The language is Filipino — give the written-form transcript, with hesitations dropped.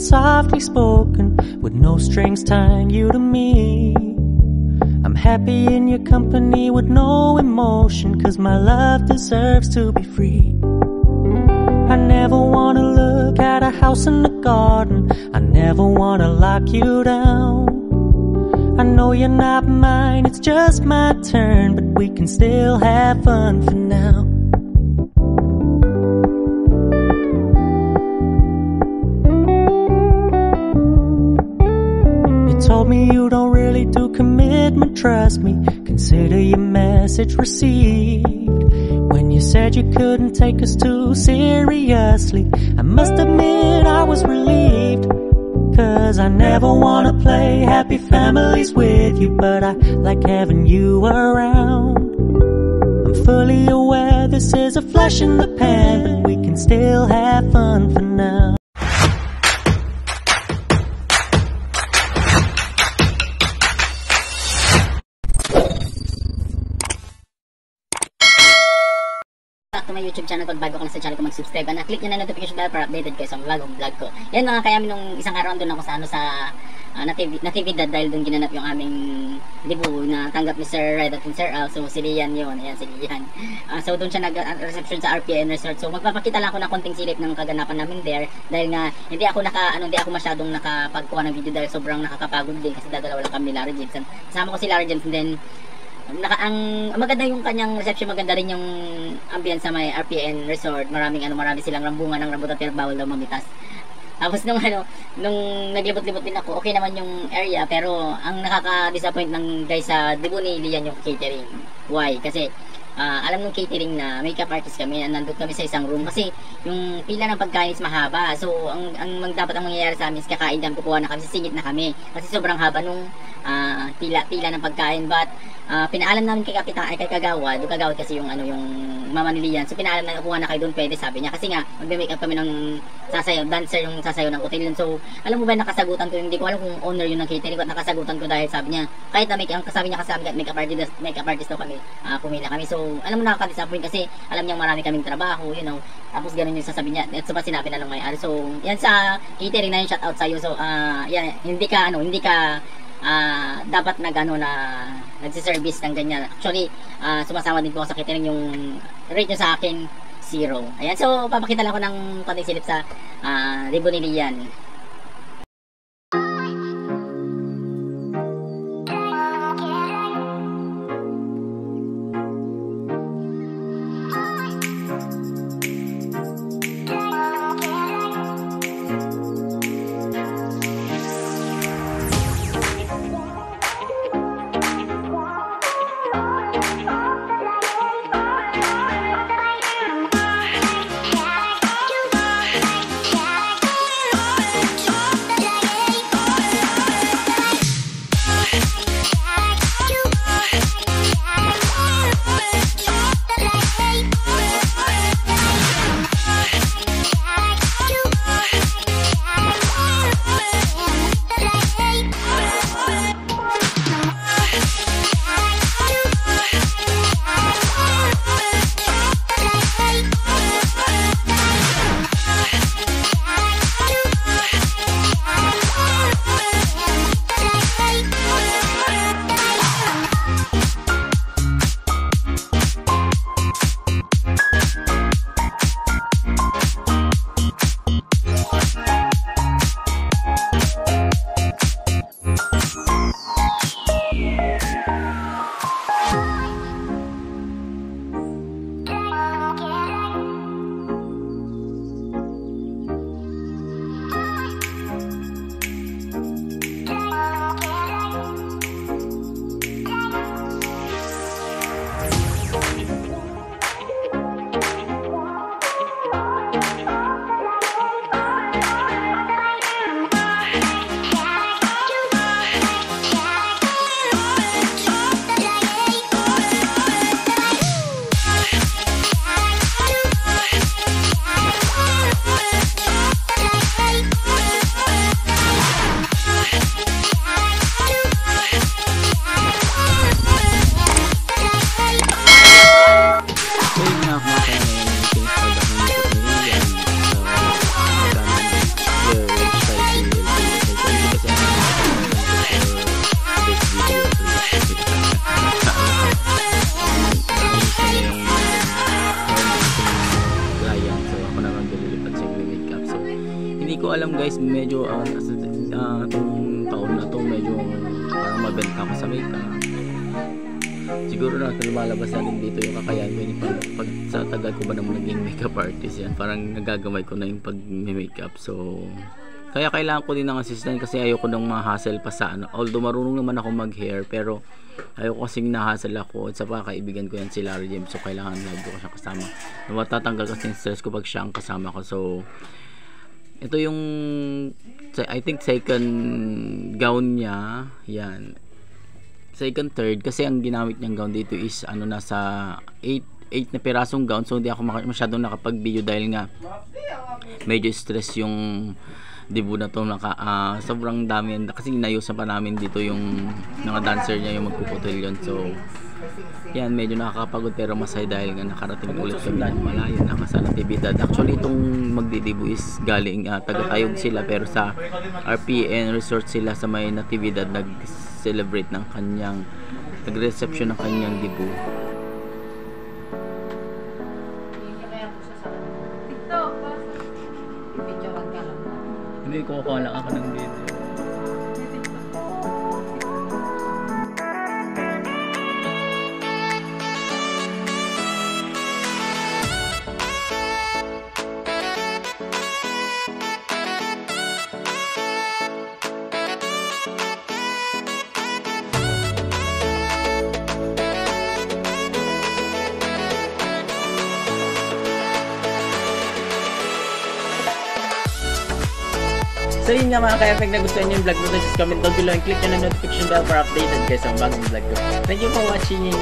it's softly spoken, with no strings tying you to me. I'm happy in your company with no emotion, 'cause my love deserves to be free. I never wanna look at a house in the garden, I never wanna lock you down. I know you're not mine, it's just my turn, but we can still have fun for now. You told me you don't really do commitment, trust me, consider your message received. When you said you couldn't take us too seriously, I must admit I was relieved. 'Cause I never wanna play happy families with you, but I like having you around. I'm fully aware this is a flash in the pan, but we can still have fun for now. Back to my YouTube channel. Pag bago ka na sa channel ko, mag-subscribe na click nyo na notification bell para updated kayo sa bagong vlog ko. Yan mga kaya nung isang araw doon ako sa natividad dahil doon ginanap yung aming debut na tanggap ni Sir Red at Sir Al. So si Lian yun, ayan si Lian. So doon siya nag-reception sa RPN Resort. So magpapakita lang ako ng konting silip ng kaganapan namin there dahil nga hindi ako masyadong nakapagkuha ng video dahil sobrang nakakapagod din kasi dadalawa lang kami ni Larry James. Kasama ko si Larry James, and then maganda yung kanyang reception, maganda rin yung ambience sa may RPN Resort. Marami silang rambungan ng rambutan pero bawal daw mamitas. Tapos nung naglibot-libot din ako, okay naman yung area, pero ang nakaka-disappoint ng guys sa debut ni Lian yung catering. Why? Kasi alam ng catering na makeup artist kami, nandun kami sa isang room kasi yung pila ng pagkain is mahaba. So dapat ang mangyayari sa amin is kakain kami, kukuha na kami, sisingit na kami kasi sobrang haba nung pila ng pagkain. But pinaalam namin kay Kagawad kasi yung mama ni Lian. So pinaalam na kuha na kayo doon, pwede, sabi niya, kasi nga magme-makeup kami ng sasayaw, dancer yung sasayaw ng kotilyon. So alam mo ba, nakasagutan ko, hindi ko alam kung owner yun ng catering ko, at nakasagutan ko dahil sabi niya, kahit na sabi niya kasi makeup artist daw kami, pumila kami. So alam mo, nakaka-disappoint kasi alam niyang marami kaming trabaho, tapos ganun yung sasabi niya, at so ba sinabi na nung may-ari. So yan sa catering na yung shout out sa iyo. So yan, hindi ka dapat nagsiservice ng ganyan. Actually sumasama din po sa catering, yung rate nyo sa akin 0. Ayan, so papakita lang ako ng konting silip sa ribbon ni Lian. ko alam guys, medyo itong taon na to medyo parang mabenta ko sa makeup. Siguro na lumalabas na rin dito yung kakayahan ko pag sa tagal ko ba naman naging makeup artist yan, parang nagagamay ko na yung pag makeup. So kaya kailangan ko din ng assistant kasi ayoko nang ma-hassle pa sa ano. Although marunong naman ako mag-hair, pero ayoko kasing na-hassle ako. At sa mga kaibigan ko yan si Larry James, so kailangan lagi ko siya kasama. Matatanggal kasi yung stress ko pag siya ang kasama ko. So ito yung I think second gown niya. Yan. Second, third. Kasi ang ginamit niyang gown dito is ano, nasa 8 na pirasong gown. So hindi ako masyadong nakapag-video dahil nga medyo stress yung debut na to. Sobrang dami kasi inayusan pa namin dito yung mga dancer niya, yung magpuputol yun. So yan, medyo nakakapagod pero masaya dahil nga nakarating ulit kami ng malayo, nasa Natividad. Actually itong magdidibu is galing taga-Tayog sila, pero sa RPN Resort sila sa may Natividad nag-celebrate ng kanyang nag-reception ng kanyang dibu. Hindi ko kuha lang ako ng video. So yun nga mga ka-effect, na gusto niyo yung vlog mo, just comment down below and click nyo na notification bell para updated kayo sa bagong vlog ko. Thank you for watching.